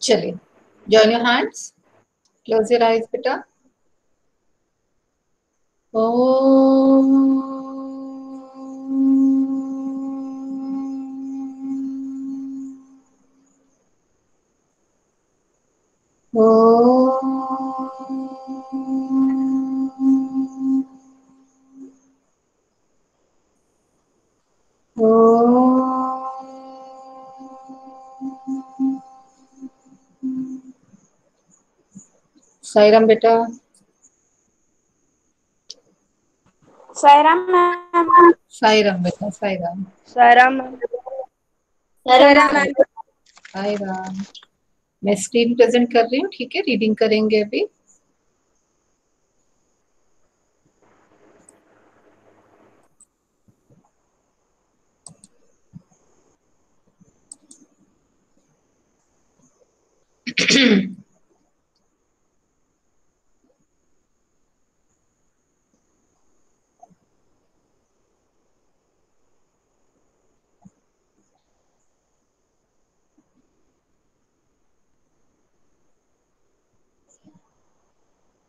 चलिए, join your hands, close your eyes बेटा। ओम साईराम बेटा। साईराम मैम। साईराम बेटा, साईराम। साईराम मैम। साईराम। मैं स्क्रीन प्रेजेंट कर रही हूँ, ठीक है? रीडिंग करेंगे अभी।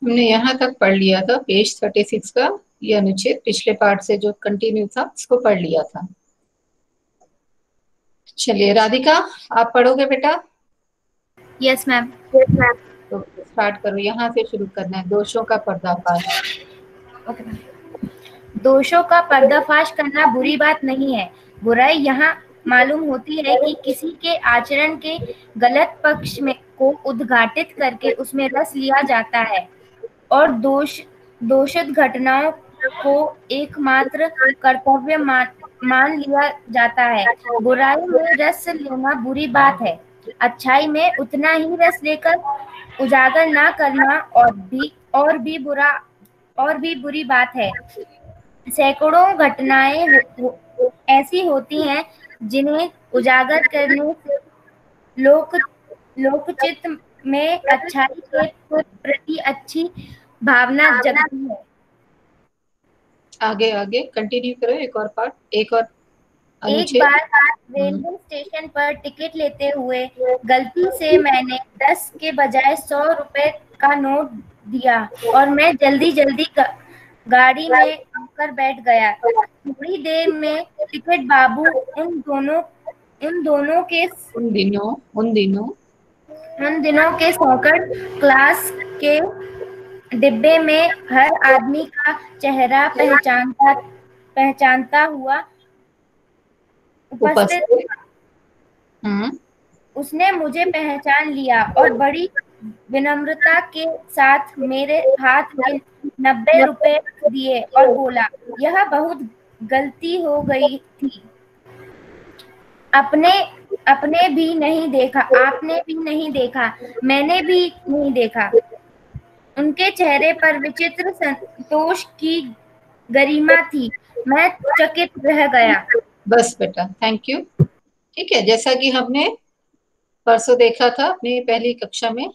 हमने यहाँ तक पढ़ लिया था, पेज 36 का ये अनुच्छेद, पिछले पार्ट से जो कंटिन्यू था उसको पढ़ लिया था। चलिए राधिका, आप पढ़ोगे बेटा? Yes ma'am. तो स्टार्ट करो, यहाँ से शुरू करना है। दोषों का पर्दाफाश। Okay ma'am. दोषों का पर्दाफाश करना बुरी बात नहीं है। बुराई यहाँ मालूम होती है कि किसी के आचरण के गलत पक्ष में को उद्घाटित करके उसमें रस लिया जाता है और दोषित घटनाओं को एकमात्र कर्तव्य मान लिया जाता है। बुराई में रस लेना बुरी बात है। अच्छाई में उतना ही रस लेकर उजागर ना करना और भी बुरी बात है। सैकड़ों घटनाएं ऐसी होती हैं जिन्हें उजागर करने से लोकचित्त में अच्छाई के प्रति अच्छी भावना जगती है। आगे आगे कंटिन्यू करो, एक और पार्ट, एक और एक बार रेलवे स्टेशन पर टिकट लेते हुए गलती से मैंने 10 के बजाय 100 रुपए का नोट दिया और मैं जल्दी गाड़ी में आकर बैठ गया। थोड़ी देर में टिकट बाबू उन दिनों के सौकड़ क्लास के डिब्बे में हर आदमी का चेहरा पहचानता हुआ उपस्थित। उसने मुझे पहचान लिया और बड़ी विनम्रता के साथ मेरे हाथ में 90 रुपए दिए और बोला, यह बहुत गलती हो गई थी। आपने भी नहीं देखा, मैंने भी नहीं देखा। उनके चेहरे पर विचित्र संतोष की गरिमा थी। मैं चकित रह गया। बस बेटा, थैंक यू। ठीक है, जैसा कि हमने परसों देखा था अपनी पहली कक्षा में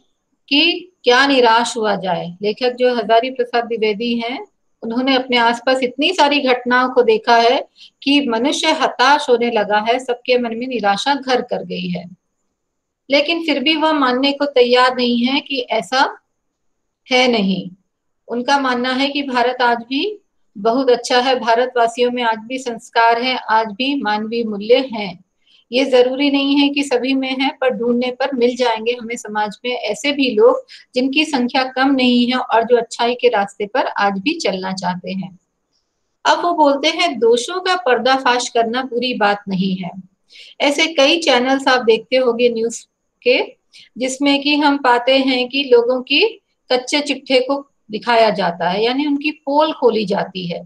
कि क्या निराश हुआ जाए। लेखक जो हजारी प्रसाद द्विवेदी हैं, उन्होंने अपने आसपास इतनी सारी घटनाओं को देखा है कि मनुष्य हताश होने लगा है, सबके मन में निराशा घर कर गई है। लेकिन फिर भी वह मानने को तैयार नहीं है कि ऐसा है नहीं। उनका मानना है कि भारत आज भी बहुत अच्छा है, भारतवासियों में आज भी संस्कार है, आज भी मानवीय मूल्य हैं। ये जरूरी नहीं है कि सभी में है, पर ढूंढने पर मिल जाएंगे हमें समाज में ऐसे भी लोग जिनकी संख्या कम नहीं है और जो अच्छाई के रास्ते पर आज भी चलना चाहते हैं। अब वो बोलते हैं दोषों का पर्दाफाश करना बुरी बात नहीं है। ऐसे कई चैनल्स आप देखते होंगे न्यूज के, जिसमें कि हम पाते हैं कि लोगों की कच्चे चिट्ठे को दिखाया जाता है, यानी उनकी पोल खोली जाती है।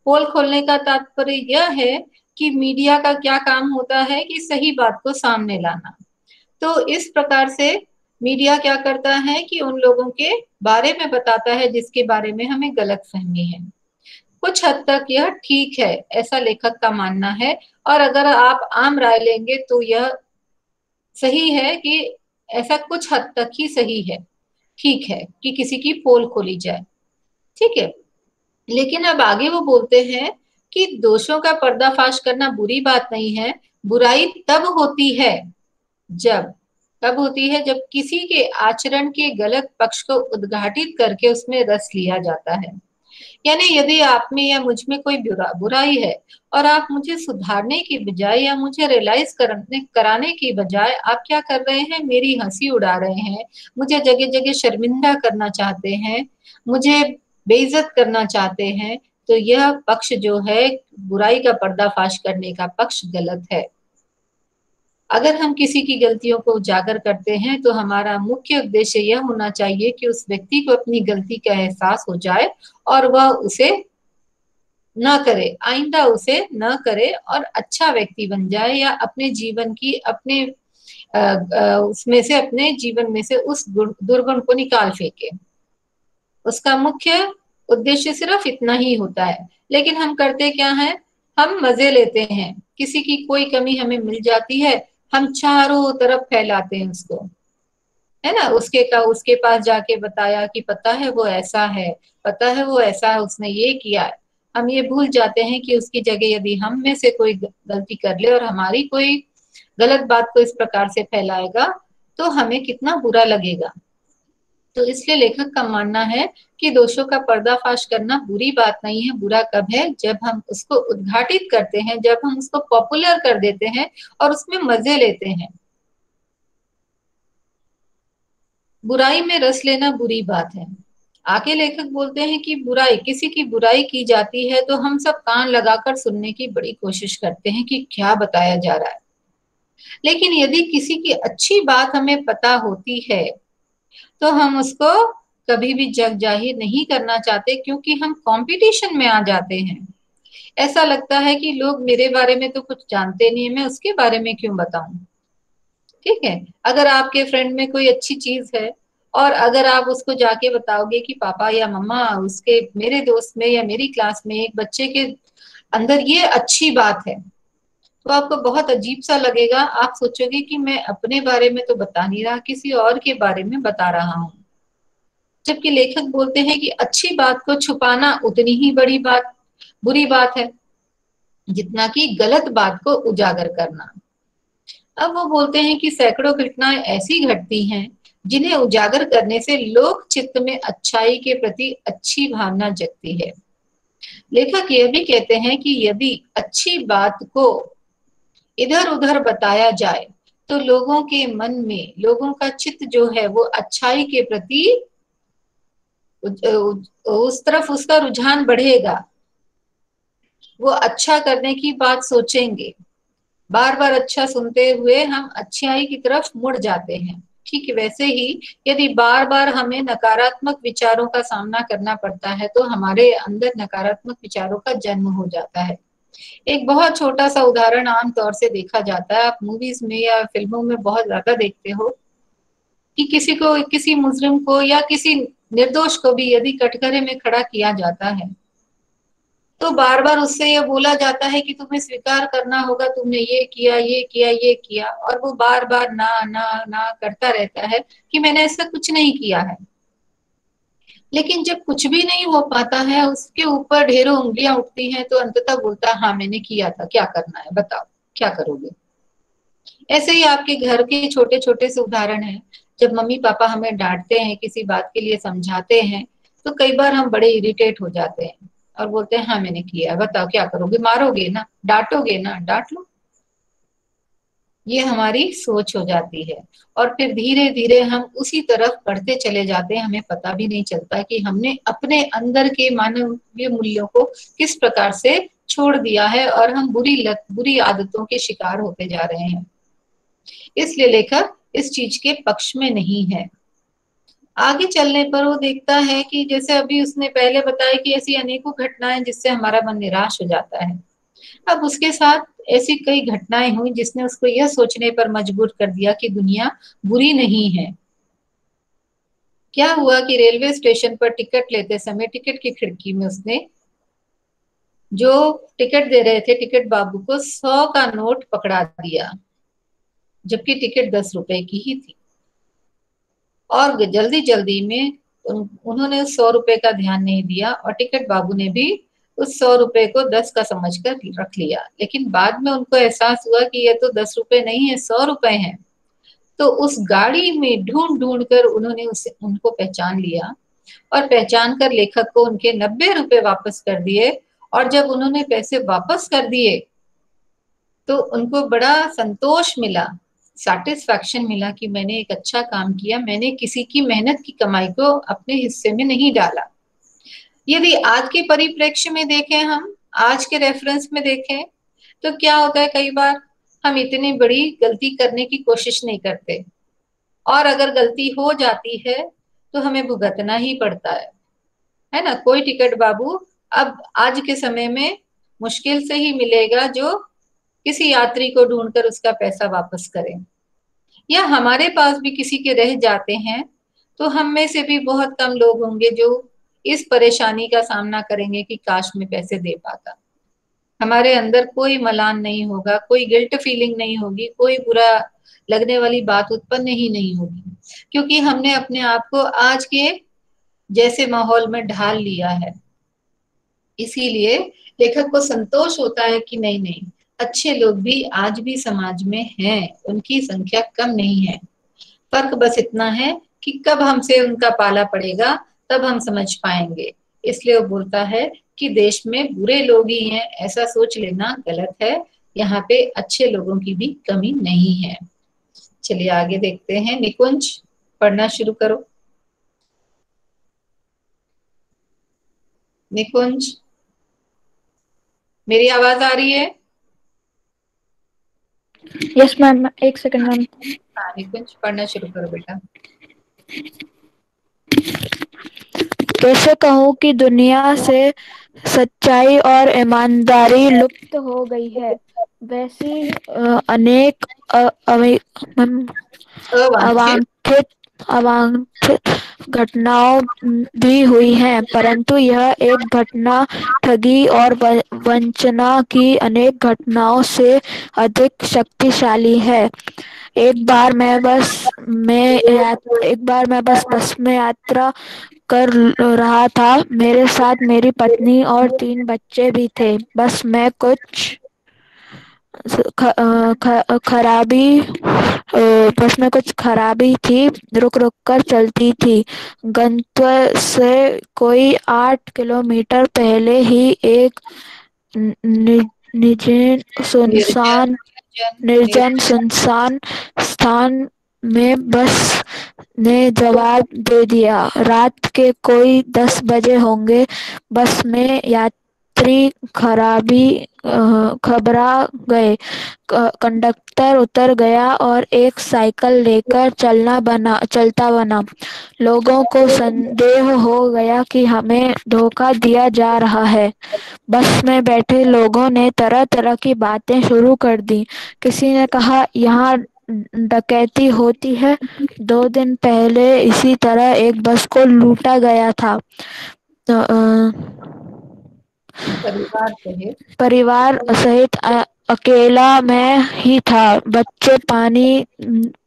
पोल खोलने का तात्पर्य यह है कि मीडिया का क्या काम होता है कि सही बात को सामने लाना। तो इस प्रकार से मीडिया क्या करता है कि उन लोगों के बारे में बताता है जिसके बारे में हमें गलतफहमी है। कुछ हद तक यह ठीक है, ऐसा लेखक का मानना है। और अगर आप आम राय लेंगे तो यह सही है कि ऐसा कुछ हद तक ही सही है, ठीक है कि किसी की पोल खोली जाए। ठीक है, लेकिन अब आगे वो बोलते हैं कि दोषों का पर्दाफाश करना बुरी बात नहीं है। बुराई तब होती है जब कब होती है? जब किसी के आचरण के गलत पक्ष को उद्घाटित करके उसमें रस लिया जाता है। यानी यदि आप में या मुझ में कोई बुराई है और आप मुझे सुधारने की बजाय या मुझे रियलाइज कराने की बजाय आप क्या कर रहे हैं? मेरी हंसी उड़ा रहे हैं, मुझे जगह जगह शर्मिंदा करना चाहते हैं, मुझे बेइज्जत करना चाहते हैं, तो यह पक्ष जो है, बुराई का पर्दाफाश करने का पक्ष गलत है। अगर हम किसी की गलतियों को उजागर करते हैं तो हमारा मुख्य उद्देश्य यह होना चाहिए कि उस व्यक्ति को अपनी गलती का एहसास हो जाए और वह उसे न करे, आइंदा उसे न करे और अच्छा व्यक्ति बन जाए, या अपने जीवन की अपने उसमें से, अपने जीवन में से उस दुर्गुण को निकाल फेंके। उसका मुख्य उद्देश्य सिर्फ इतना ही होता है। लेकिन हम करते क्या है? हम मजे लेते हैं, किसी की कोई कमी हमें मिल जाती है, हम चारों तरफ फैलाते हैं उसको, है ना। उसके पास जाके बताया कि पता है वो ऐसा है, पता है वो ऐसा है, उसने ये किया है। हम ये भूल जाते हैं कि उसकी जगह यदि हम में से कोई गलती कर ले और हमारी कोई गलत बात को इस प्रकार से फैलाएगा तो हमें कितना बुरा लगेगा। तो इसलिए लेखक का मानना है कि दोषों का पर्दाफाश करना बुरी बात नहीं है। बुरा कब है? जब हम उसको उद्घाटित करते हैं, जब हम उसको पॉपुलर कर देते हैं और उसमें मजे लेते हैं। बुराई में रस लेना बुरी बात है। आगे लेखक बोलते हैं कि किसी की बुराई की जाती है तो हम सब कान लगाकर सुनने की बड़ी कोशिश करते हैं कि क्या बताया जा रहा है। लेकिन यदि किसी की अच्छी बात हमें पता होती है तो हम उसको कभी भी जग जाहिर नहीं करना चाहते, क्योंकि हम कंपटीशन में आ जाते हैं। ऐसा लगता है कि लोग मेरे बारे में तो कुछ जानते नहीं है, मैं उसके बारे में क्यों बताऊं। ठीक है, अगर आपके फ्रेंड में कोई अच्छी चीज है और अगर आप उसको जाके बताओगे कि पापा या मम्मा, उसके मेरे दोस्त में या मेरी क्लास में एक बच्चे के अंदर ये अच्छी बात है, तो आपको बहुत अजीब सा लगेगा। आप सोचोगे कि मैं अपने बारे में तो बता नहीं रहा, किसी और के बारे में बता रहा हूँ। जबकि लेखक बोलते हैं कि अच्छी बात को छुपाना उतनी ही बुरी बात है जितना कि गलत बात को उजागर करना। अब वो बोलते हैं कि सैकड़ों घटनाएं ऐसी घटती हैं जिन्हें उजागर करने से लोक चित्त में अच्छाई के प्रति अच्छी भावना जगती है। लेखक यह भी कहते हैं कि यदि अच्छी बात को इधर उधर बताया जाए तो लोगों के मन में, लोगों का चित्त जो है वो अच्छाई के प्रति उस तरफ उसका रुझान बढ़ेगा, वो अच्छा करने की बात सोचेंगे। बार बार अच्छा सुनते हुए हम अच्छाई की तरफ मुड़ जाते हैं। ठीक वैसे ही यदि बार बार हमें नकारात्मक विचारों का सामना करना पड़ता है तो हमारे अंदर नकारात्मक विचारों का जन्म हो जाता है। एक बहुत छोटा सा उदाहरण आम तौर से देखा जाता है, आप मूवीज में या फिल्मों में बहुत ज्यादा देखते हो कि किसी मुजरिम को या किसी निर्दोष को भी यदि कटघरे में खड़ा किया जाता है तो बार बार उससे यह बोला जाता है कि तुम्हें स्वीकार करना होगा, तुमने ये किया, ये किया, ये किया, और वो बार बार ना ना ना करता रहता है कि मैंने ऐसा कुछ नहीं किया है। लेकिन जब कुछ भी नहीं हो पाता है, उसके ऊपर ढेरों उंगलियां उठती हैं, तो अंततः बोलता है हाँ मैंने किया था, क्या करना है बताओ, क्या करोगे। ऐसे ही आपके घर के छोटे छोटे से उदाहरण हैं। जब मम्मी पापा हमें डांटते हैं, किसी बात के लिए समझाते हैं, तो कई बार हम बड़े इरिटेट हो जाते हैं और बोलते हैं हाँ मैंने किया है, बताओ क्या करोगे, मारोगे ना, डांटोगे ना, डांट लो। ये हमारी सोच हो जाती है और फिर धीरे धीरे हम उसी तरफ बढ़ते चले जाते हैं। हमें पता भी नहीं चलता कि हमने अपने अंदर के मानवीय मूल्यों को किस प्रकार से छोड़ दिया है और हम बुरी आदतों के शिकार होते जा रहे हैं। इसलिए लेखक इस चीज के पक्ष में नहीं है। आगे चलने पर वो देखता है कि जैसे अभी उसने पहले बताया कि ऐसी अनेकों घटनाएं जिससे हमारा मन निराश हो जाता है। अब उसके साथ ऐसी कई घटनाएं हुई जिसने उसको यह सोचने पर मजबूर कर दिया कि दुनिया बुरी नहीं है। क्या हुआ कि रेलवे स्टेशन पर टिकट लेते समय टिकट की खिड़की में उसने जो टिकट दे रहे थे टिकट बाबू को 100 का नोट पकड़ा दिया, जबकि टिकट 10 रुपए की ही थी। और जल्दी जल्दी में उन्होंने उस 100 रुपए का ध्यान नहीं दिया और टिकट बाबू ने भी उस 100 रुपए को 10 का समझकर रख लिया। लेकिन बाद में उनको एहसास हुआ कि ये तो 10 रुपए नहीं है, 100 रुपए हैं। तो उस गाड़ी में ढूंढ ढूंढ कर उन्होंने उनको पहचान लिया और पहचान कर लेखक को उनके 90 रुपए वापस कर दिए। और जब उन्होंने पैसे वापस कर दिए तो उनको बड़ा संतोष मिला, सेटिस्फैक्शन मिला कि मैंने एक अच्छा काम किया, मैंने किसी की मेहनत की कमाई को अपने हिस्से में नहीं डाला। यदि आज के परिप्रेक्ष्य में देखें, हम आज के रेफरेंस में देखें, तो क्या होता है, कई बार हम इतनी बड़ी गलती करने की कोशिश नहीं करते, और अगर गलती हो जाती है तो हमें भुगतना ही पड़ता है ना। कोई टिकट बाबू अब आज के समय में मुश्किल से ही मिलेगा जो किसी यात्री को ढूंढकर उसका पैसा वापस करे। या हमारे पास भी किसी के रह जाते हैं तो हम में से भी बहुत कम लोग होंगे जो इस परेशानी का सामना करेंगे कि काश मैं पैसे दे पाता। हमारे अंदर कोई मलान नहीं होगा, कोई गिल्ट फीलिंग नहीं होगी, कोई बुरा लगने वाली बात उत्पन्न ही नहीं होगी, क्योंकि हमने अपने आप को आज के जैसे माहौल में ढाल लिया है। इसीलिए लेखक को संतोष होता है कि नहीं नहीं, अच्छे लोग भी आज भी समाज में हैं, उनकी संख्या कम नहीं है। फर्क बस इतना है कि कब हमसे उनका पाला पड़ेगा तब हम समझ पाएंगे। इसलिए वो बोलता है कि देश में बुरे लोग ही हैं, ऐसा सोच लेना गलत है, यहाँ पे अच्छे लोगों की भी कमी नहीं है। चलिए आगे देखते हैं। निकुंज, पढ़ना शुरू करो। निकुंज, मेरी आवाज आ रही है? यस मैम, एक सेकंड मैम। हाँ निकुंज, पढ़ना शुरू करो बेटा। कैसे कहूँ कि दुनिया से सच्चाई और ईमानदारी लुप्त हो गई है, वैसी अनेक अवांछित अवांछित अवांछित घटनाओं भी हुई हैं, परंतु यह एक घटना ठगी और वंचना की अनेक घटनाओं से अधिक शक्तिशाली है। एक बार मैं बस में यात्रा कर रहा था। मेरे साथ मेरी पत्नी और 3 बच्चे भी थे। बस में कुछ खराबी थी, रुक रुक कर चलती थी। गंतव्य से कोई 8 किलोमीटर पहले ही एक निर्जन निर्जन सुनसान स्थान में बस ने जवाब दे दिया। रात के कोई 10 बजे होंगे। बस में यात्री घबरा गए। कंडक्टर उतर गया और एक साइकिल लेकर चलता बना। लोगों को संदेह हो गया कि हमें धोखा दिया जा रहा है। बस में बैठे लोगों ने तरह तरह की बातें शुरू कर दी। किसी ने कहा, यहाँ डकैती होती है। 2 दिन पहले इसी तरह एक बस को लूटा गया था। परिवार सहित अकेला मैं ही था। बच्चे पानी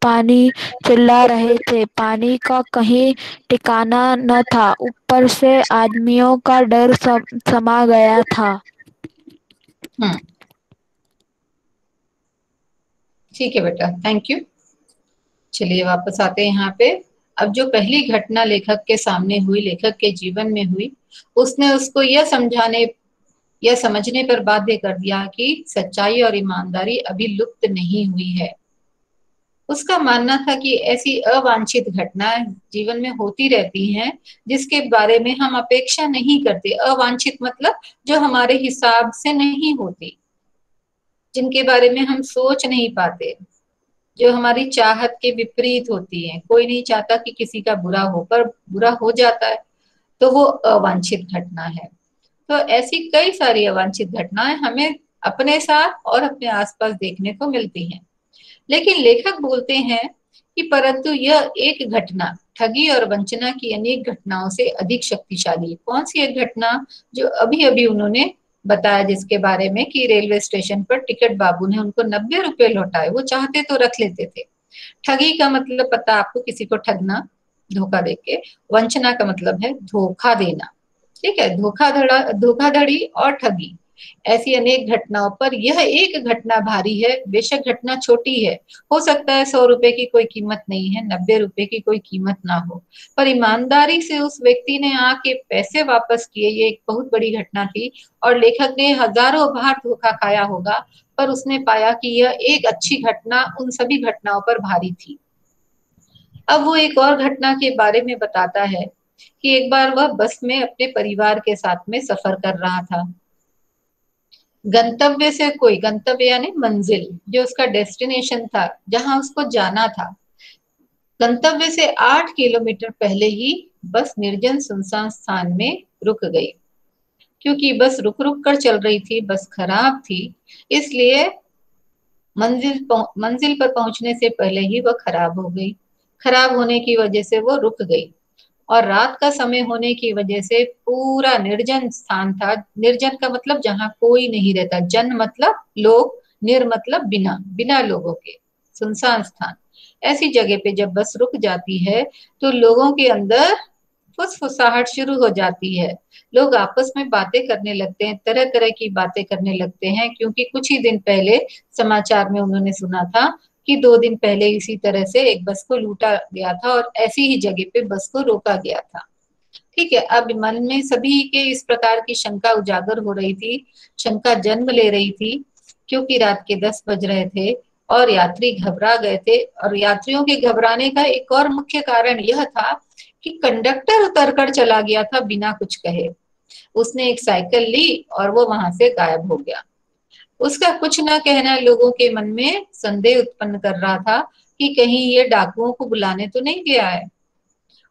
पानी चिल्ला रहे थे। पानी का कहीं ठिकाना न था। ऊपर से आदमियों का डर समा गया था। ठीक है बेटा, थैंक यू। चलिए वापस आते हैं यहाँ पे। अब जो पहली घटना लेखक के सामने हुई, लेखक के जीवन में हुई, उसने उसको यह समझने पर बाध्य कर दिया कि सच्चाई और ईमानदारी अभी लुप्त नहीं हुई है। उसका मानना था कि ऐसी अवांछित घटनाएं जीवन में होती रहती हैं जिसके बारे में हम अपेक्षा नहीं करते। अवांछित मतलब जो हमारे हिसाब से नहीं होती, जिनके बारे में हम सोच नहीं पाते, जो हमारी चाहत के विपरीत होती है। कोई नहीं चाहता कि किसी का बुरा हो, पर बुरा हो जाता है तो वो अवांछित घटना है। तो ऐसी कई सारी अवांछित घटनाएं हमें अपने साथ और अपने आसपास देखने को मिलती हैं। लेकिन लेखक बोलते हैं कि परंतु यह एक घटना ठगी और वंचना की अनेक घटनाओं से अधिक शक्तिशाली है। कौन सी एक घटना? जो अभी अभी उन्होंने बताया, जिसके बारे में कि रेलवे स्टेशन पर टिकट बाबू ने उनको 90 रुपए लौटाए। वो चाहते तो रख लेते थे। ठगी का मतलब पता आपको, किसी को ठगना, धोखा देके। वंचना का मतलब है धोखा देना। ठीक है, धोखाधड़ी और ठगी, ऐसी अनेक घटनाओं पर यह एक घटना भारी है। बेशक घटना छोटी है, हो सकता है 100 रुपए की कोई कीमत नहीं है, 90 रुपए की कोई कीमत ना हो, पर ईमानदारी से उस व्यक्ति ने आके पैसे वापस किए, ये एक बहुत बड़ी घटना थी। और लेखक ने हजारों बार धोखा खाया होगा, पर उसने पाया कि यह एक अच्छी घटना उन सभी घटनाओं पर भारी थी। अब वो एक और घटना के बारे में बताता है कि एक बार वह बस में अपने परिवार के साथ में सफर कर रहा था। गंतव्य से कोई, गंतव्य यानी मंजिल, जो उसका डेस्टिनेशन था, जहां उसको जाना था, गंतव्य से 8 किलोमीटर पहले ही बस निर्जन सुनसान स्थान में रुक गई। क्योंकि बस रुक रुक कर चल रही थी, बस खराब थी, इसलिए मंजिल पर पहुंचने से पहले ही वह खराब हो गई। खराब होने की वजह से वो रुक गई, और रात का समय होने की वजह से पूरा निर्जन स्थान था। निर्जन का मतलब जहां कोई नहीं रहता, जन मतलब लोग, निर मतलब बिना, बिना लोगों के, सुनसान स्थान। ऐसी जगह पे जब बस रुक जाती है तो लोगों के अंदर फुसफुसाहट शुरू हो जाती है। लोग आपस में बातें करने लगते हैं, तरह तरह की बातें करने लगते हैं, क्योंकि कुछ ही दिन पहले समाचार में उन्होंने सुना था कि 2 दिन पहले इसी तरह से एक बस को लूटा गया था और ऐसी ही जगह पे बस को रोका गया था। ठीक है, अब मन में सभी के इस प्रकार की शंका उजागर हो रही थी, शंका जन्म ले रही थी, क्योंकि रात के 10 बज रहे थे और यात्री घबरा गए थे। और यात्रियों के घबराने का एक और मुख्य कारण यह था कि कंडक्टर उतरकर चला गया था बिना कुछ कहे। उसने एक साइकिल ली और वो वहां से गायब हो गया। उसका कुछ ना कहना लोगों के मन में संदेह उत्पन्न कर रहा था कि कहीं ये डाकुओं को बुलाने तो नहीं गया है,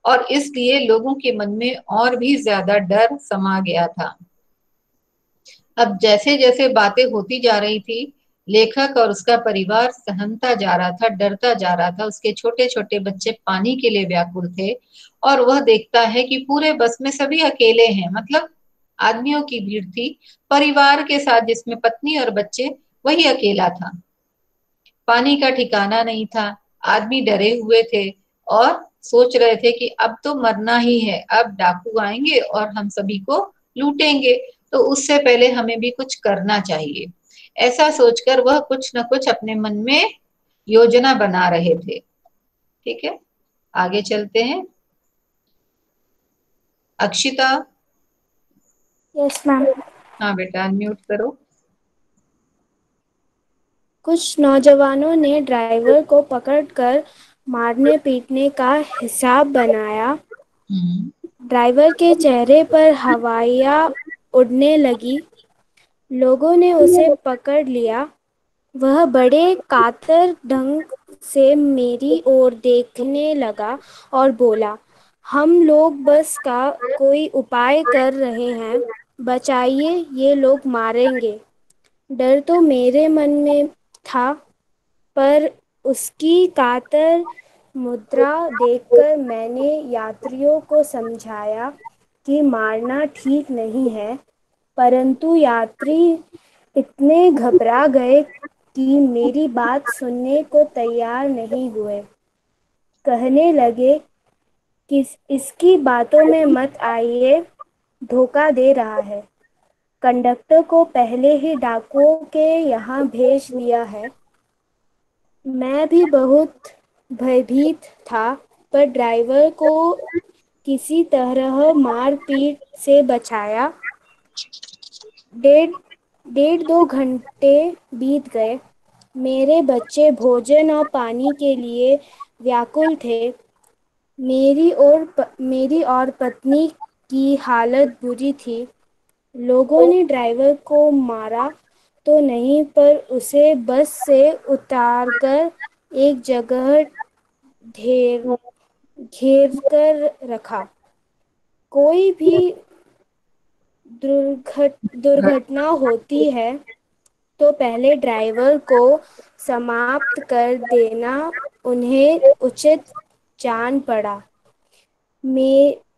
और इसलिए लोगों के मन में और भी ज्यादा डर समा गया था। अब जैसे जैसे बातें होती जा रही थी, लेखक और उसका परिवार सहमता जा रहा था, डरता जा रहा था। उसके छोटे छोटे बच्चे पानी के लिए व्याकुल थे, और वह देखता है कि पूरे बस में सभी अकेले हैं, मतलब आदमियों की भीड़ थी, परिवार के साथ जिसमें पत्नी और बच्चे, वही अकेला था। पानी का ठिकाना नहीं था, आदमी डरे हुए थे और सोच रहे थे कि अब तो मरना ही है, अब डाकू आएंगे और हम सभी को लूटेंगे, तो उससे पहले हमें भी कुछ करना चाहिए। ऐसा सोचकर वह कुछ न कुछ अपने मन में योजना बना रहे थे। ठीक है, आगे चलते हैं। अक्षिता। Yes ma'am. हाँ बेटा, अनम्यूट करो। कुछ नौजवानों ने ड्राइवर को पकड़कर मारने पीटने का हिसाब बनाया। ड्राइवर के चेहरे पर हवाइयाँ उड़ने लगी। लोगों ने उसे पकड़ लिया। वह बड़े कातर ढंग से मेरी ओर देखने लगा और बोला, हम लोग बस का कोई उपाय कर रहे हैं, बचाइए, ये लोग मारेंगे। डर तो मेरे मन में था, पर उसकी कातर मुद्रा देखकर मैंने यात्रियों को समझाया कि मारना ठीक नहीं है, परंतु यात्री इतने घबरा गए कि मेरी बात सुनने को तैयार नहीं हुए। कहने लगे कि इसकी बातों में मत आइए, धोखा दे रहा है। कंडक्टर को पहले ही डाकुओं के यहाँ भेज दिया है। मैं भी बहुत भयभीत था, पर ड्राइवर को किसी तरह मारपीट से बचाया। डेढ़ 2 घंटे बीत गए। मेरे बच्चे भोजन और पानी के लिए व्याकुल थे। मेरी और पत्नी की हालत बुरी थी। लोगों ने ड्राइवर को मारा तो नहीं, पर उसे बस से उतारकर एक जगह घेर कर रखा। कोई भी दुर्घटना होती है तो पहले ड्राइवर को समाप्त कर देना उन्हें उचित जान पड़ा।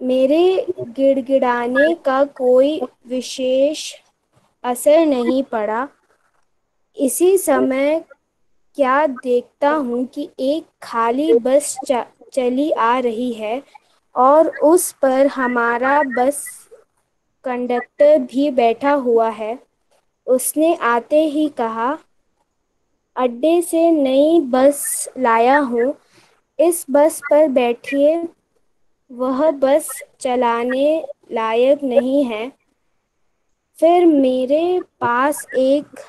मेरे गिड़गिड़ाने का कोई विशेष असर नहीं पड़ा। इसी समय क्या देखता हूँ कि एक खाली बस चली आ रही है और उस पर हमारा बस कंडक्टर भी बैठा हुआ है। उसने आते ही कहा, अड्डे से नई बस लाया हूँ, इस बस पर बैठिए। वह बस चलाने लायक नहीं है। फिर मेरे पास एक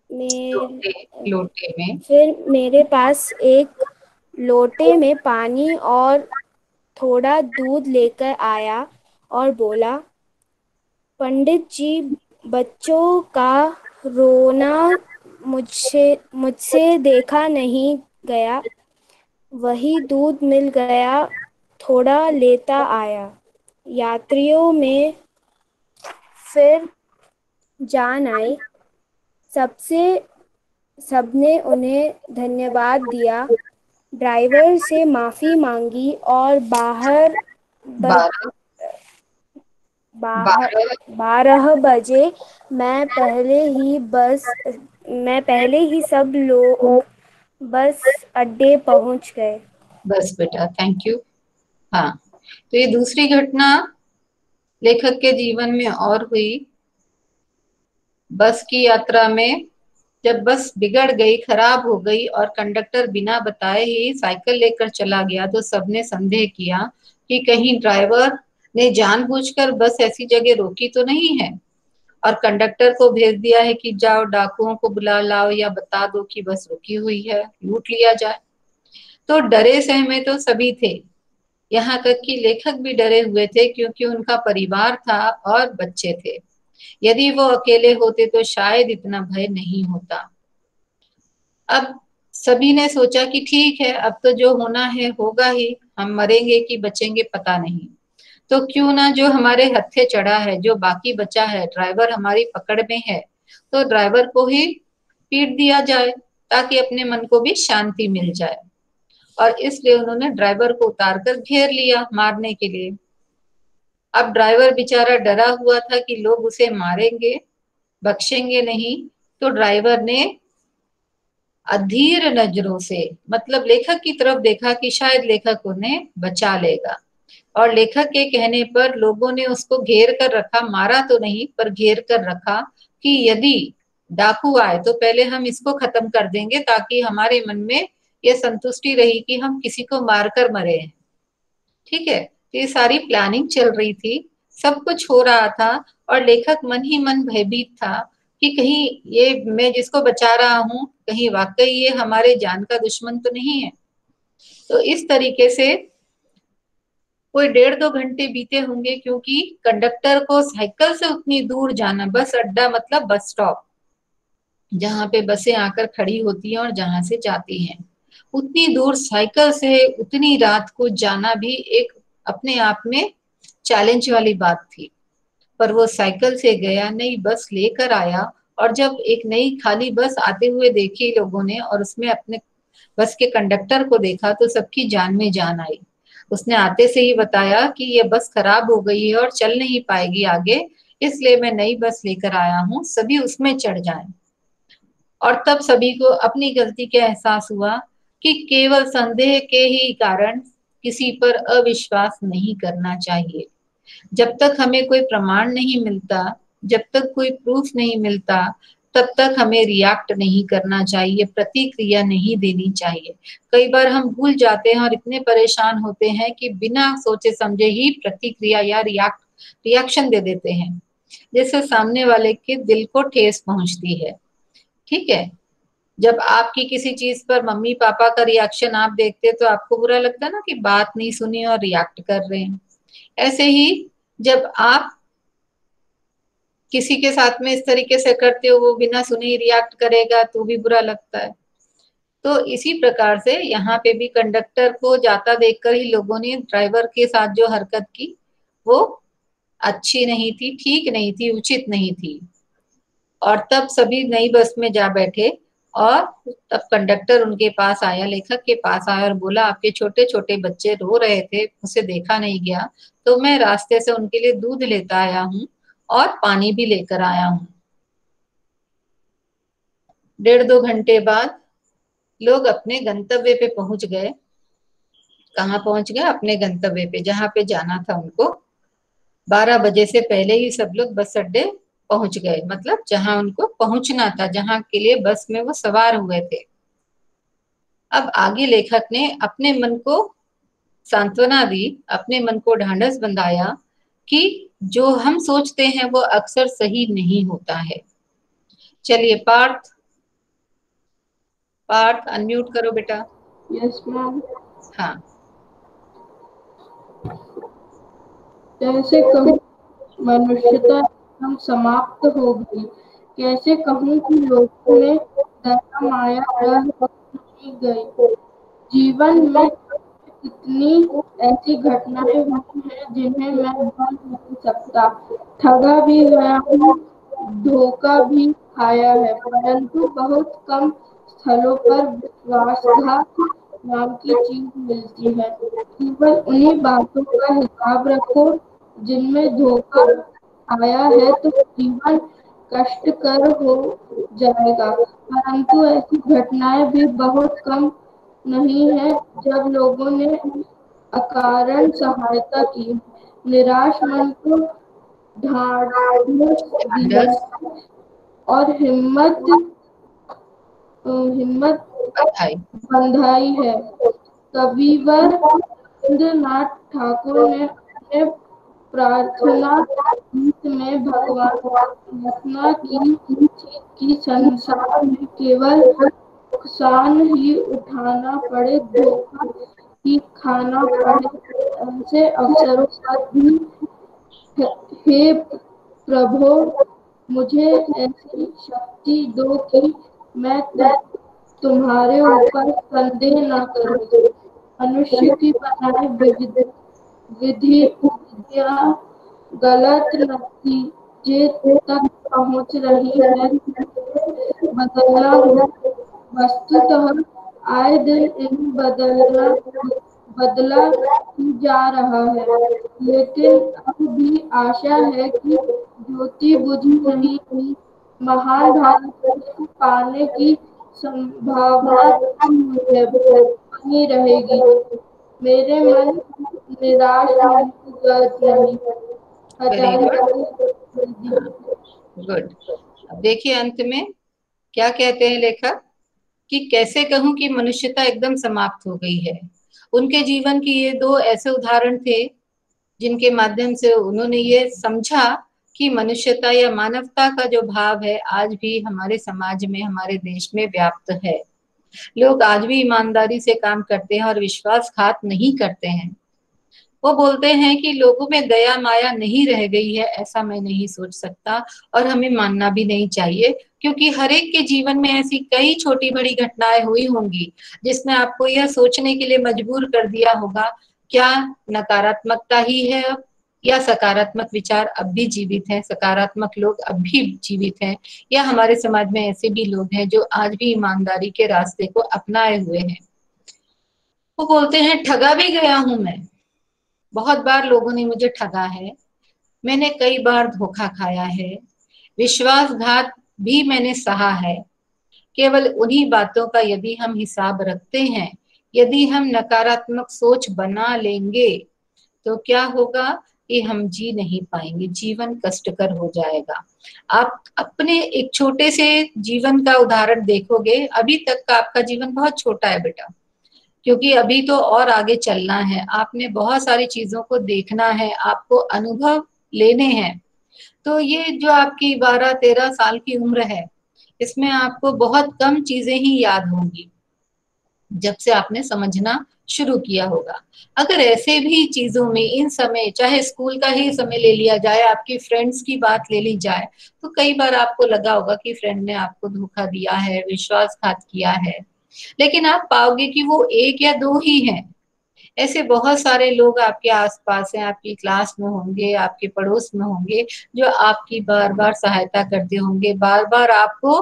लोटे लोटे में फिर मेरे पास एक लोटे में पानी और थोड़ा दूध लेकर आया और बोला, पंडित जी, बच्चों का रोना मुझसे देखा नहीं गया। वही दूध मिल गया, थोड़ा लेता आया। यात्रियों में फिर जान आई। सबने उन्हें धन्यवाद दिया, ड्राइवर से माफ़ी मांगी और बारह 12 बजे मैं पहले ही सब लोग बस अड्डे पहुंच गए। बस बेटा, थैंक यू। हाँ, तो ये दूसरी घटना लेखक के जीवन में और हुई। बस की यात्रा में जब बस बिगड़ गई, खराब हो गई और कंडक्टर बिना बताए ही साइकिल लेकर चला गया, तो सबने संदेह किया कि कहीं ड्राइवर ने जानबूझकर बस ऐसी जगह रोकी तो नहीं है और कंडक्टर को भेज दिया है कि जाओ डाकुओं को बुला लाओ या बता दो कि बस रुकी हुई है, लूट लिया जाए। तो डरे सहमे तो सभी थे, यहाँ तक कि लेखक भी डरे हुए थे, क्योंकि उनका परिवार था और बच्चे थे। यदि वो अकेले होते तो शायद इतना भय नहीं होता। अब सभी ने सोचा कि ठीक है, अब तो जो होना है होगा ही, हम मरेंगे कि बचेंगे पता नहीं, तो क्यों ना जो हमारे हत्थे चढ़ा है, जो बाकी बचा है, ड्राइवर हमारी पकड़ में है, तो ड्राइवर को ही पीट दिया जाए ताकि अपने मन को भी शांति मिल जाए। और इसलिए उन्होंने ड्राइवर को उतारकर घेर लिया मारने के लिए। अब ड्राइवर बेचारा डरा हुआ था कि लोग उसे मारेंगे, बख्शेंगे नहीं, तो ड्राइवर ने अधीर नजरों से, मतलब लेखक की तरफ देखा कि शायद लेखक उन्हें बचा लेगा। और लेखक के कहने पर लोगों ने उसको घेर कर रखा, मारा तो नहीं पर घेर कर रखा कि यदि डाकू आए तो पहले हम इसको खत्म कर देंगे, ताकि हमारे मन में ये संतुष्टि रही कि हम किसी को मारकर मरे हैं। ठीक है, तो ये सारी प्लानिंग चल रही थी, सब कुछ हो रहा था और लेखक मन ही मन भयभीत था कि कहीं ये मैं जिसको बचा रहा हूँ, कहीं वाकई ये हमारे जान का दुश्मन तो नहीं है। तो इस तरीके से कोई 1.5-2 घंटे बीते होंगे, क्योंकि कंडक्टर को साइकिल से उतनी दूर जाना, बस अड्डा मतलब बस स्टॉप, जहाँ पे बसें आकर खड़ी होती हैं और जहां से जाती हैं, उतनी दूर साइकिल से उतनी रात को जाना भी एक अपने आप में चैलेंज वाली बात थी। पर वो साइकिल से गया, नई बस लेकर आया, और जब एक नई खाली बस आते हुए देखी लोगों ने और उसमें अपने बस के कंडक्टर को देखा, तो सबकी जान में जान आई। उसने आते से ही बताया कि ये बस खराब हो गई है और चल नहीं पाएगी आगे, इसलिए मैं नई बस लेकर आया हूँ, सभी उसमें चढ़ जाएं। और तब सभी को अपनी गलती का एहसास हुआ कि केवल संदेह के ही कारण किसी पर अविश्वास नहीं करना चाहिए। जब तक हमें कोई प्रमाण नहीं मिलता, जब तक कोई प्रूफ नहीं मिलता, तब तक हमें रिएक्ट नहीं करना चाहिए, प्रतिक्रिया नहीं देनी चाहिए। कई बार हम भूल जाते हैं और इतने परेशान होते हैं कि बिना सोचे समझे ही प्रतिक्रिया या रिएक्शन दे देते हैं, जिससे सामने वाले के दिल को ठेस पहुंचती है। ठीक है, जब आपकी किसी चीज पर मम्मी पापा का रिएक्शन आप देखते तो आपको बुरा लगता है ना, कि बात नहीं सुनी और रिएक्ट कर रहे हैं। ऐसे ही जब आप किसी के साथ में इस तरीके से करते हो, वो बिना सुने ही रिएक्ट करेगा तो भी बुरा लगता है। तो इसी प्रकार से यहाँ पे भी कंडक्टर को जाता देखकर ही लोगों ने ड्राइवर के साथ जो हरकत की, वो अच्छी नहीं थी, ठीक नहीं थी, उचित नहीं थी। और तब सभी नई बस में जा बैठे और तब कंडक्टर उनके पास आया, लेखक के पास आया और बोला, आपके छोटे छोटे बच्चे रो रहे थे, उसे देखा नहीं गया, तो मैं रास्ते से उनके लिए दूध लेता आया हूँ और पानी भी लेकर आया हूँ। 1.5-2 घंटे बाद लोग अपने गंतव्य पे पहुंच गए। कहाँ पहुंच गए? अपने गंतव्य पे, जहाँ पे जाना था उनको। 12 बजे से पहले ही सब लोग बस अड्डे पहुंच गए, मतलब जहां उनको पहुंचना था, जहां के लिए बस में वो सवार हुए थे। अब आगे लेखक ने अपने मन को सांत्वना दी, अपने मन को ढांढस बंधाया कि जो हम सोचते हैं वो अक्सर सही नहीं होता है। चलिए पार्थ, पार्थ अनम्यूट करो बेटा। Yes ma'am. हाँ। कैसे कहूँ मनुष्यता एकदम समाप्त हो गई, कैसे कहूँ कि लोगों में दया माया रह नहीं गई। जीवन में कितनी ऐसी घटनाएं हुई हैं जिन्हें मैं भूल नहीं सकता। ठगा भी गया हूँ, धोखा भी खाया है, परंतु बहुत कम स्थलों पर विश्वासघात नाम की चीज मिलती है। केवल उन्हीं बातों का हिसाब रखो जिनमें धोखा आया है तो जीवन कष्टकर हो जाएगा, परंतु ऐसी घटनाएं भी बहुत कम नहीं है जब लोगों ने अकारण सहायता की। निराश मन को ढांढस दिया और हिम्मत बंधाई है। कविवर रविंद्रनाथ ठाकुर ने अपने प्रार्थना गीत में भगवान प्रार्थना की थी कि संसार में केवल नुकसान ही उठाना पड़े, धोखा ही खाना पड़े, ऐसे अवसरों पर भी हे प्रभु मुझे ऐसी शक्ति दो कि मैं तुम्हारे ऊपर संदेह न करूं। मनुष्य की बनाई विधियां गलत नतीजे तक पहुंच रही है, बदलना हो। वस्तुतः आए दिन इन बदला ही जा रहा है, लेकिन अब भी आशा है कि ज्योति बुझी नहीं, महान भारत पाने की संभावना बनी रहेगी। मेरे मन निराश नहीं, गलत नहीं। गुड। अब देखिए अंत में क्या कहते हैं लेखक कि कैसे कहूं कि मनुष्यता एकदम समाप्त हो गई है। उनके जीवन की ये दो ऐसे उदाहरण थे जिनके माध्यम से उन्होंने ये समझा कि मनुष्यता या मानवता का जो भाव है आज भी हमारे समाज में, हमारे देश में व्याप्त है। लोग आज भी ईमानदारी से काम करते हैं और विश्वासघात नहीं करते हैं। वो बोलते हैं कि लोगों में दया माया नहीं रह गई है, ऐसा मैं नहीं सोच सकता और हमें मानना भी नहीं चाहिए, क्योंकि हर एक के जीवन में ऐसी कई छोटी बड़ी घटनाएं हुई होंगी जिसने आपको यह सोचने के लिए मजबूर कर दिया होगा, क्या नकारात्मकता ही है अब, या सकारात्मक विचार अब भी जीवित हैं, सकारात्मक लोग अब भी जीवित हैं, या हमारे समाज में ऐसे भी लोग हैं जो आज भी ईमानदारी के रास्ते को अपनाए हुए हैं। वो बोलते हैं ठगा भी गया हूं मैं, बहुत बार लोगों ने मुझे ठगा है, मैंने कई बार धोखा खाया है, विश्वासघात भी मैंने सहा है। केवल उन्हीं बातों का यदि हम हिसाब रखते हैं, यदि हम नकारात्मक सोच बना लेंगे तो क्या होगा कि हम जी नहीं पाएंगे, जीवन कष्टकर हो जाएगा। आप अपने एक छोटे से जीवन का उदाहरण देखोगे, अभी तक का आपका जीवन बहुत छोटा है बेटा, क्योंकि अभी तो और आगे चलना है, आपने बहुत सारी चीजों को देखना है, आपको अनुभव लेने हैं। तो ये जो आपकी 12-13 साल की उम्र है, इसमें आपको बहुत कम चीजें ही याद होंगी जब से आपने समझना शुरू किया होगा। अगर ऐसे भी चीजों में इन समय, चाहे स्कूल का ही समय ले लिया जाए, आपकी फ्रेंड्स की बात ले ली जाए, तो कई बार आपको लगा होगा कि फ्रेंड ने आपको धोखा दिया है, विश्वासघात किया है, लेकिन आप पाओगे कि वो एक या दो ही हैं। ऐसे बहुत सारे लोग आपके आसपास हैं, आपकी क्लास में होंगे, आपके पड़ोस में होंगे, जो आपकी बार बार सहायता करते होंगे, बार बार आपको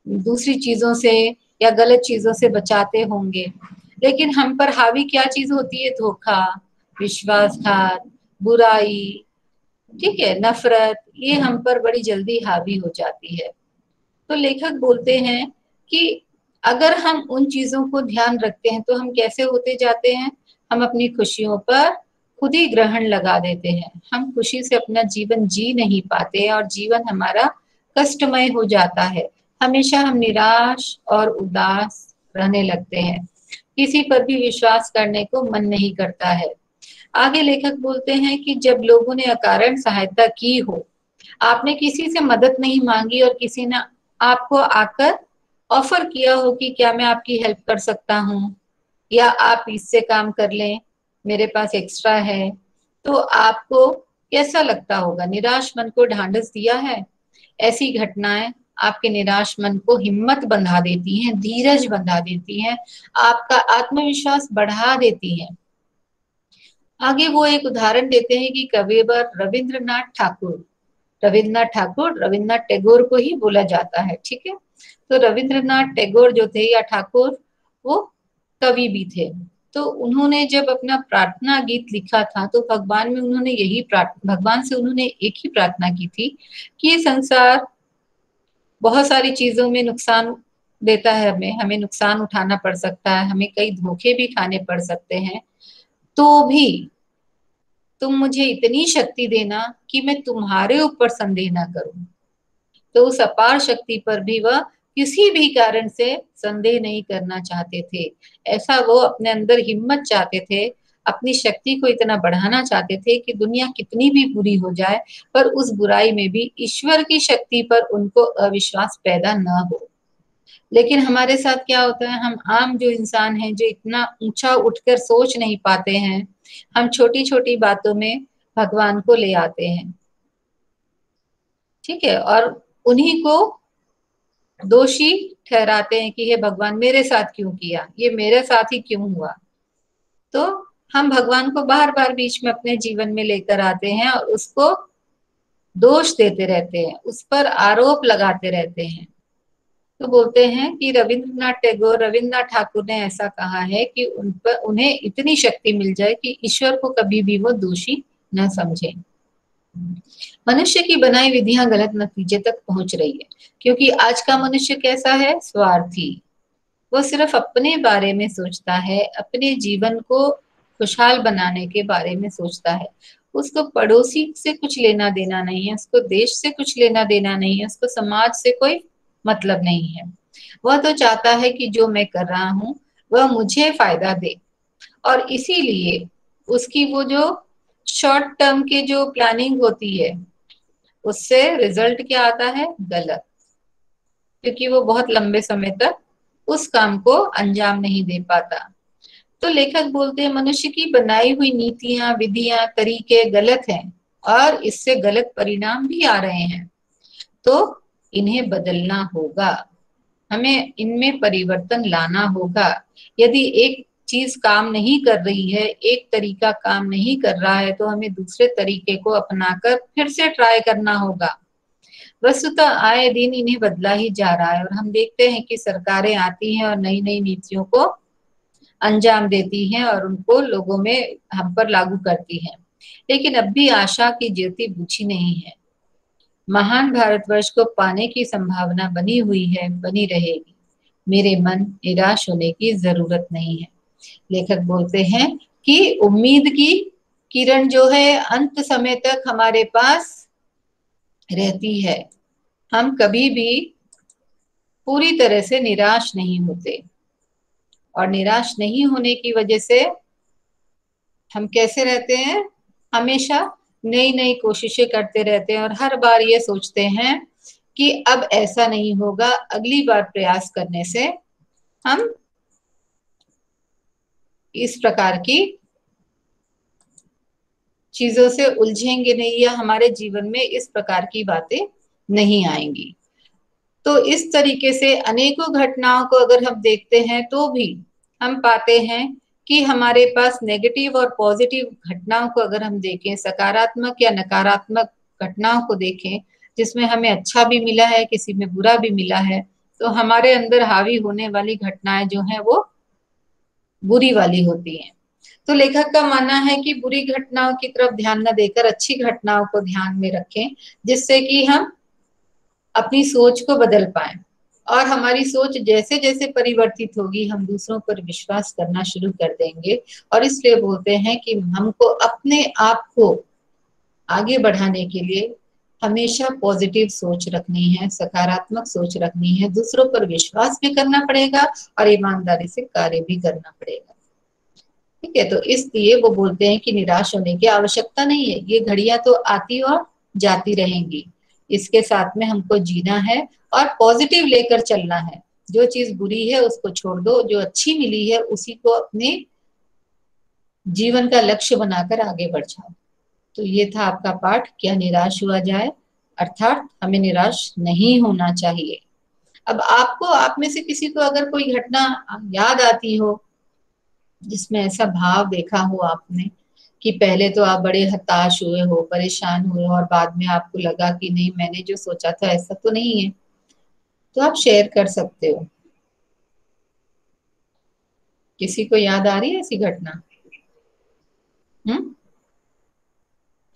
दूसरी चीजों से या गलत चीजों से बचाते होंगे। लेकिन हम पर हावी क्या चीज होती है? धोखा, विश्वासघात, बुराई, ठीक है, नफरत, ये हम पर बड़ी जल्दी हावी हो जाती है। तो लेखक बोलते हैं कि अगर हम उन चीजों को ध्यान रखते हैं तो हम कैसे होते जाते हैं? हम अपनी खुशियों पर खुद ही ग्रहण लगा देते हैं। हम खुशी से अपना जीवन जी नहीं पाते और जीवन हमारा कष्टमय हो जाता है। हमेशा हम निराश और उदास रहने लगते हैं। किसी पर भी विश्वास करने को मन नहीं करता है। आगे लेखक बोलते हैं कि जब लोगों ने अकारण सहायता की हो, आपने किसी से मदद नहीं मांगी और किसी ने आपको आकर ऑफर किया हो कि क्या मैं आपकी हेल्प कर सकता हूँ या आप इससे काम कर लें, मेरे पास एक्स्ट्रा है, तो आपको कैसा लगता होगा? निराश मन को ढांढस दिया है। ऐसी घटनाएं आपके निराश मन को हिम्मत बंधा देती हैं, धीरज बंधा देती हैं, आपका आत्मविश्वास बढ़ा देती हैं। आगे वो एक उदाहरण देते हैं कि कविवर रविंद्रनाथ ठाकुर, रविंद्रनाथ टैगोर को ही बोला जाता है, ठीक है। तो रविंद्रनाथ टैगोर जो थे या ठाकुर, वो कवि भी थे। तो उन्होंने जब अपना प्रार्थना गीत लिखा था तो भगवान से उन्होंने एक ही प्रार्थना की थी कि ये संसार बहुत सारी चीजों में नुकसान देता है, हमें नुकसान उठाना पड़ सकता है, हमें कई धोखे भी खाने पड़ सकते हैं, तो भी तुम मुझे इतनी शक्ति देना कि मैं तुम्हारे ऊपर संदेह ना करूं। तो उस अपार शक्ति पर भी वह किसी भी कारण से संदेह नहीं करना चाहते थे। ऐसा वो अपने अंदर हिम्मत चाहते थे, अपनी शक्ति को इतना बढ़ाना चाहते थे कि दुनिया कितनी भी बुरी हो जाए पर उस बुराई में भी ईश्वर की शक्ति पर उनको अविश्वास पैदा न हो। लेकिन हमारे साथ क्या होता है, हम आम जो इंसान हैं, जो इतना ऊंचा उठकर सोच नहीं पाते हैं, हम छोटी छोटी बातों में भगवान को ले आते हैं, ठीक है, और उन्हीं को दोषी ठहराते हैं कि हे भगवान मेरे साथ क्यों किया, ये मेरे साथ ही क्यों हुआ। तो हम भगवान को बार बार बीच में अपने जीवन में लेकर आते हैं और उसको दोष देते रहते हैं, उस पर आरोप लगाते रहते हैं। तो बोलते हैं कि रविंद्रनाथ ठाकुर ने ऐसा कहा है कि उन्हें इतनी शक्ति मिल जाए कि ईश्वर को कभी भी वो दोषी न समझे। मनुष्य की बनाई विधियां गलत नतीजे तक पहुंच रही है, क्योंकि आज का मनुष्य कैसा है? स्वार्थी। वो सिर्फ अपने बारे में सोचता है, अपने जीवन को खुशहाल बनाने के बारे में सोचता है। उसको पड़ोसी से कुछ लेना देना नहीं है, उसको देश से कुछ लेना देना नहीं है, उसको समाज से कोई मतलब नहीं है। वह तो चाहता है कि जो मैं कर रहा हूं वह मुझे फायदा दे, और इसीलिए उसकी वो जो शॉर्ट टर्म के जो प्लानिंग होती है उससे रिजल्ट क्या आता है? गलत, क्योंकि वो बहुत लंबे समय तक उस काम को अंजाम नहीं दे पाता। तो लेखक बोलते हैं मनुष्य की बनाई हुई नीतियां, विधियां, तरीके गलत हैं और इससे गलत परिणाम भी आ रहे हैं। तो इन्हें बदलना होगा, हमें इनमें परिवर्तन लाना होगा। यदि एक चीज काम नहीं कर रही है, एक तरीका काम नहीं कर रहा है, तो हमें दूसरे तरीके को अपनाकर फिर से ट्राई करना होगा। वस्तुतः आए दिन इन्हें बदला ही जा रहा है और हम देखते हैं कि सरकारें आती हैं और नई नई नीतियों को अंजाम देती हैं और उनको लोगों में हम पर लागू करती हैं, लेकिन अब भी आशा की ज्योति बुझी नहीं है। महान भारतवर्ष को पाने की संभावना बनी हुई है, बनी रहेगी। मेरे मन निराश होने की जरूरत नहीं है। लेखक बोलते हैं कि उम्मीद की किरण जो है अंत समय तक हमारे पास रहती है। हम कभी भी पूरी तरह से निराश नहीं होते, और निराश नहीं होने की वजह से हम कैसे रहते हैं? हमेशा नई नई कोशिशें करते रहते हैं और हर बार ये सोचते हैं कि अब ऐसा नहीं होगा, अगली बार प्रयास करने से हम इस प्रकार की चीजों से उलझेंगे नहीं या हमारे जीवन में इस प्रकार की बातें नहीं आएंगी। तो इस तरीके से अनेकों घटनाओं को अगर हम देखते हैं तो भी हम पाते हैं कि हमारे पास नेगेटिव और पॉजिटिव घटनाओं को अगर हम देखें, सकारात्मक या नकारात्मक घटनाओं को देखें, जिसमें हमें अच्छा भी मिला है, किसी में बुरा भी मिला है, तो हमारे अंदर हावी होने वाली घटनाएं जो हैं वो बुरी वाली होती हैं। तो लेखक का मानना है कि बुरी घटनाओं की तरफ ध्यान न देकर अच्छी घटनाओं को ध्यान में रखें, जिससे कि हम अपनी सोच को बदल पाए। और हमारी सोच जैसे जैसे परिवर्तित होगी हम दूसरों पर विश्वास करना शुरू कर देंगे। और इसलिए बोलते हैं कि हमको अपने आप को आगे बढ़ाने के लिए हमेशा पॉजिटिव सोच रखनी है, सकारात्मक सोच रखनी है, दूसरों पर विश्वास भी करना पड़ेगा और ईमानदारी से कार्य भी करना पड़ेगा। ठीक है, तो इसलिए वो बोलते हैं कि निराश होने की आवश्यकता नहीं है, ये घड़ियां तो आती और जाती रहेंगी, इसके साथ में हमको जीना है और पॉजिटिव लेकर चलना है। जो चीज बुरी है उसको छोड़ दो, जो अच्छी मिली है उसी को अपने जीवन का लक्ष्य बनाकर आगे बढ़ जाओ। तो ये था आपका पाठ, क्या निराश हुआ जाए, अर्थात हमें निराश नहीं होना चाहिए। अब आपको, आप में से किसी को अगर कोई घटना याद आती हो जिसमें ऐसा भाव देखा हो आपने कि पहले तो आप बड़े हताश हुए हो, परेशान हुए और बाद में आपको लगा कि नहीं, मैंने जो सोचा था ऐसा तो नहीं है, तो आप शेयर कर सकते हो। किसी को याद आ रही है ऐसी घटना?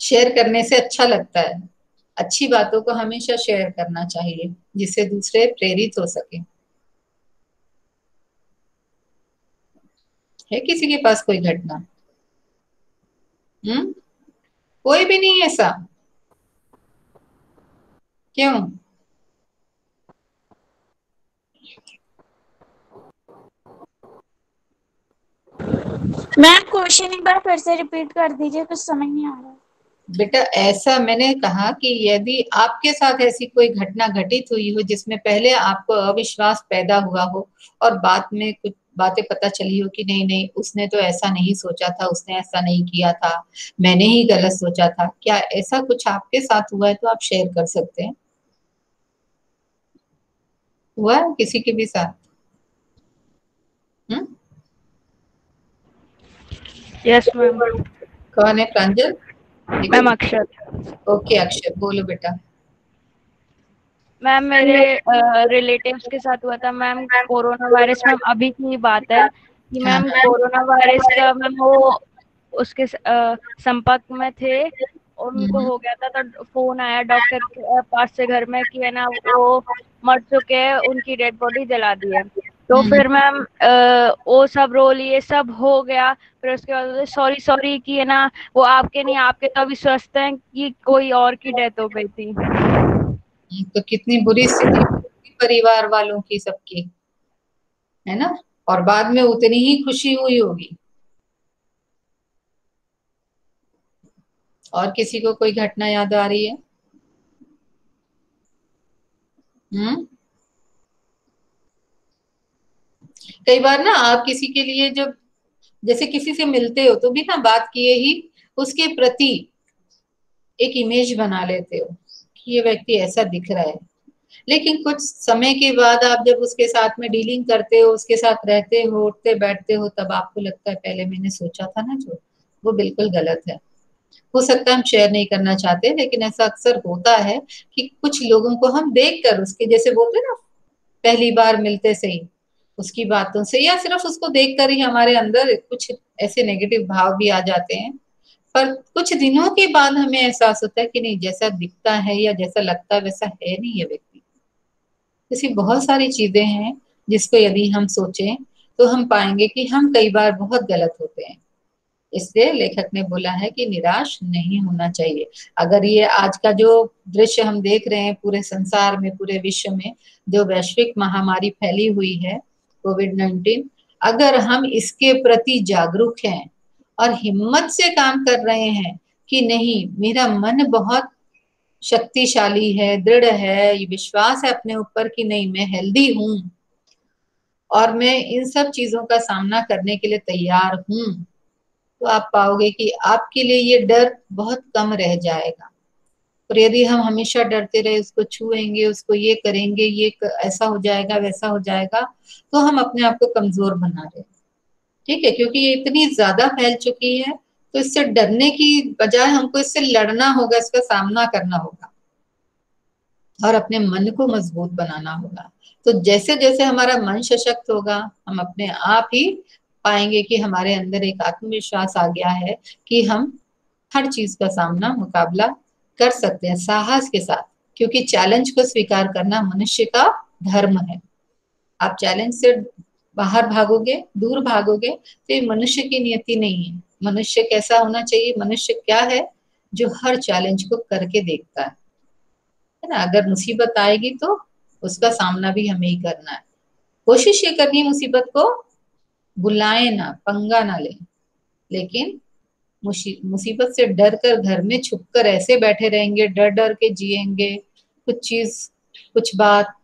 शेयर करने से अच्छा लगता है, अच्छी बातों को हमेशा शेयर करना चाहिए जिससे दूसरे प्रेरित हो सके। है किसी के पास कोई घटना? कोई भी नहीं ऐसा? क्यों? मैम क्वेश्चन एक बार फिर से रिपीट कर दीजिए, कुछ समझ नहीं आ रहा। बेटा ऐसा मैंने कहा कि यदि आपके साथ ऐसी कोई घटना घटित हुई हो जिसमें पहले आपको अविश्वास पैदा हुआ हो और बाद में कुछ बातें पता चली हो कि नहीं नहीं, उसने तो ऐसा नहीं सोचा था, उसने ऐसा नहीं किया था, मैंने ही गलत सोचा था, क्या ऐसा कुछ आपके साथ हुआ है तो आप शेयर कर सकते हैं। हुआ है किसी के भी साथ? Yes ma'am. कौन है? प्रांजल? मैम अक्षर। ओके अक्षर, बोलो बेटा। मैम मेरे रिलेटिव्स के साथ हुआ था मैम, कोरोना वायरस। मैम अभी की बात है कि मैम कोरोना वायरस का मैम वो उसके संपर्क में थे और उनको हो गया था, तो फोन आया डॉक्टर के पास से घर में कि है ना वो मर चुके हैं, उनकी डेड बॉडी जला दी है। तो फिर मैम वो सब रोल ये सब हो गया। फिर उसके बाद सॉरी सॉरी कि है ना वो आपके नहीं, आपके तो अभी स्वस्थ हैं, कि कोई और की डेथ हो गई थी। तो कितनी बुरी स्थिति परिवार वालों की, सबकी, है ना? और बाद में उतनी ही खुशी हुई होगी। और किसी को कोई घटना याद आ रही है? कई बार ना आप किसी के लिए जब जैसे किसी से मिलते हो तो भी ना बात किए ही उसके प्रति एक इमेज बना लेते हो कि ये व्यक्ति ऐसा दिख रहा है, लेकिन कुछ समय के बाद आप जब उसके साथ में डीलिंग करते हो, उसके साथ रहते हो, उठते बैठते हो, तब आपको लगता है पहले मैंने सोचा था ना जो, वो बिल्कुल गलत है। हो सकता है हम शेयर नहीं करना चाहते, लेकिन ऐसा अक्सर होता है कि कुछ लोगों को हम देखकर, उसके जैसे बोलते ना पहली बार मिलते से ही उसकी बातों से या सिर्फ उसको देखकर ही हमारे अंदर कुछ ऐसे नेगेटिव भाव भी आ जाते हैं। पर कुछ दिनों के बाद हमें एहसास होता है कि नहीं, जैसा दिखता है या जैसा लगता है वैसा है नहीं ये व्यक्ति। ऐसी बहुत सारी चीजें हैं जिसको यदि हम सोचें तो हम पाएंगे कि हम कई बार बहुत गलत होते हैं। इसलिए लेखक ने बोला है कि निराश नहीं होना चाहिए। अगर ये आज का जो दृश्य हम देख रहे हैं पूरे संसार में, पूरे विश्व में जो वैश्विक महामारी फैली हुई है कोविड-19, अगर हम इसके प्रति जागरूक हैं और हिम्मत से काम कर रहे हैं कि नहीं, मेरा मन बहुत शक्तिशाली है, दृढ़ है, ये विश्वास है अपने ऊपर कि नहीं मैं हेल्दी हूं और मैं इन सब चीजों का सामना करने के लिए तैयार हूं, तो आप पाओगे कि आपके लिए ये डर बहुत कम रह जाएगा। और यदि हम हमेशा डरते रहे, उसको छुएंगे, उसको ये करेंगे, ये ऐसा हो जाएगा, वैसा हो जाएगा, तो हम अपने आप को कमजोर बना रहे हैं। ठीक है, क्योंकि ये इतनी ज्यादा फैल चुकी है, तो इससे डरने की बजाय हमको इससे लड़ना होगा, इसका सामना करना होगा और अपने मन को मजबूत बनाना होगा। तो जैसे जैसे हमारा मन सशक्त होगा, हम अपने आप ही पाएंगे कि हमारे अंदर एक आत्मविश्वास आ गया है कि हम हर चीज का सामना, मुकाबला कर सकते हैं साहस के साथ, क्योंकि चैलेंज को स्वीकार करना मनुष्य का धर्म है। आप चैलेंज से बाहर भागोगे, दूर भागोगे, तो ये मनुष्य की नियति नहीं है। मनुष्य कैसा होना चाहिए? मनुष्य क्या है? जो हर चैलेंज को करके देखता है ना। अगर मुसीबत आएगी तो उसका सामना भी हमें ही करना है। कोशिश ये करनी है मुसीबत को बुलाए ना, पंगा ना ले, लेकिन मुसीबत से डर कर घर में छुपकर ऐसे बैठे रहेंगे, डर डर के जिएंगे, कुछ चीज कुछ बात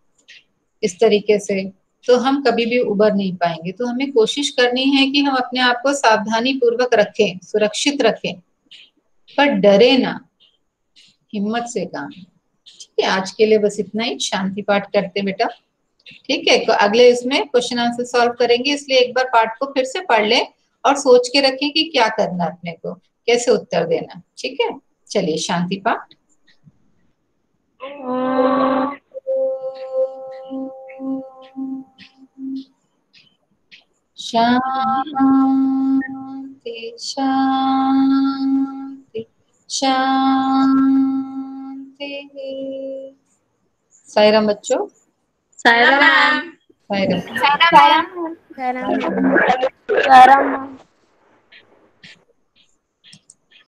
इस तरीके से, तो हम कभी भी उबर नहीं पाएंगे। तो हमें कोशिश करनी है कि हम अपने आप को सावधानी पूर्वक रखें, सुरक्षित रखें, पर डरे ना, हिम्मत से काम। ठीक है, आज के लिए बस इतना ही। शांति पाठ करते बेटा। ठीक है, अगले इसमें क्वेश्चन आंसर सॉल्व करेंगे, इसलिए एक बार पाठ को फिर से पढ़ लें और सोच के रखें कि क्या करना अपने को, कैसे उत्तर देना। ठीक है, चलिए शांति पाठ। शांति शांति शांति। साई राम बच्चों। साई राम। साई राम। साई राम। सारा साई राम।